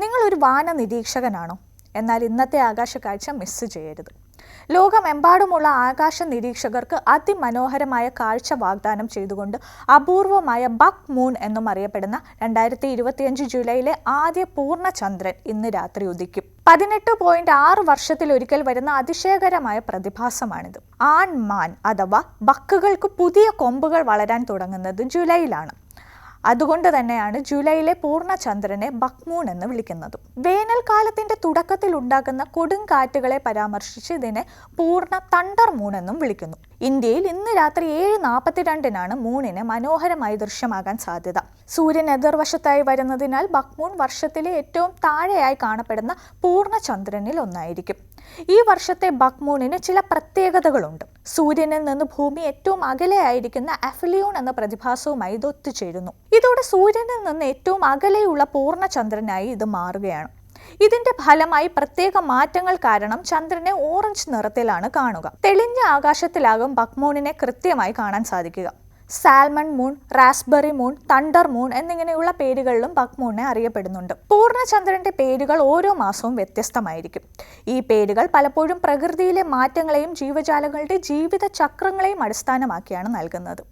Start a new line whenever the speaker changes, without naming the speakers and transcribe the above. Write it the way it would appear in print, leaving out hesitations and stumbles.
നിങ്ങളൊരു വാന നിരീക്ഷകനാണോ? എന്നാൽ ഇന്നത്തെ ആകാശക്കാഴ്ച മിസ് ചെയ്യരുത്. ലോകമെമ്പാടുമുള്ള ആകാശ നിരീക്ഷകർക്ക് അതിമനോഹരമായ കാഴ്ച വാഗ്ദാനം ചെയ്തുകൊണ്ട് അപൂർവമായ ബക്ക് മൂൺ എന്നും അറിയപ്പെടുന്ന 2025 ജൂലൈയിലെ ആദ്യ പൂർണ്ണ ചന്ദ്രൻ ഇന്ന് രാത്രി ഉദിക്കും. 18.6 വർഷത്തിലൊരിക്കൽ വരുന്ന അതിശയകരമായ പ്രതിഭാസമാണിത്. ആൺമാൻ അഥവാ ബക്കുകൾക്ക് പുതിയ കൊമ്പുകൾ വളരാൻ തുടങ്ങുന്നത് ജൂലൈയിലാണ്. അതുകൊണ്ട് തന്നെയാണ് ജൂലൈയിലെ പൂർണ്ണ ചന്ദ്രനെ ബക്ക് മൂൺ എന്ന് വിളിക്കുന്നത്. വേനൽക്കാലത്തിന്റെ തുടക്കത്തിൽ ഉണ്ടാകുന്ന കൊടുങ്കാറ്റുകളെ പരാമർശിച്ച് ഇതിനെ പൂർണ്ണ തണ്ടർ മൂൺ എന്നും വിളിക്കുന്നു. ഇന്ത്യയിൽ ഇന്ന് രാത്രി 7:42 മൂണിന് മനോഹരമായി ദൃശ്യമാകാൻ സാധ്യത. സൂര്യൻ എതിർവശത്തായി വരുന്നതിനാൽ ബക്ക് മൂൺ വർഷത്തിലെ ഏറ്റവും താഴെയായി കാണപ്പെടുന്ന പൂർണ്ണ ചന്ദ്രനിൽ ഒന്നായിരിക്കും. ഈ വർഷത്തെ ബക്ക് മൂണിന് ചില പ്രത്യേകതകളുണ്ട്. സൂര്യനിൽ നിന്ന് ഭൂമി ഏറ്റവും അകലെയായിരിക്കുന്ന അഫിലിയോൺ എന്ന പ്രതിഭാസവുമായി ഇത് ഒത്തുചേരുന്നു. ഇതോടെ സൂര്യനിൽ നിന്ന് ഏറ്റവും അകലെയുള്ള പൂർണ്ണ ചന്ദ്രനായി ഇത് മാറുകയാണ്. ഇതിന്റെ ഫലമായി പ്രത്യേക മാറ്റങ്ങൾ കാരണം ചന്ദ്രനെ ഓറഞ്ച് നിറത്തിലാണ് കാണുക. തെളിഞ്ഞ ആകാശത്തിലാകും ബക്ക് മൂണിനെ കൃത്യമായി കാണാൻ സാധിക്കുക. Salmon moon, raspberry moon, thunder moon എന്നിങ്ങനെയുള്ള പേരുകളിലും ബക്ക് മൂണിനെ അറിയപ്പെടുന്നുണ്ട്. പൂർണ്ണചന്ദ്രന്റെ പേരുകൾ ഓരോ മാസവും വ്യത്യസ്തമായിരിക്കും. ഈ പേരുകൾ പലപ്പോഴും പ്രകൃതിയിലെ മാറ്റങ്ങളെയും ജീവജാലങ്ങളുടെ ജീവിത ചക്രങ്ങളെയും അടിസ്ഥാനമാക്കിയാണ് നൽകുന്നത്.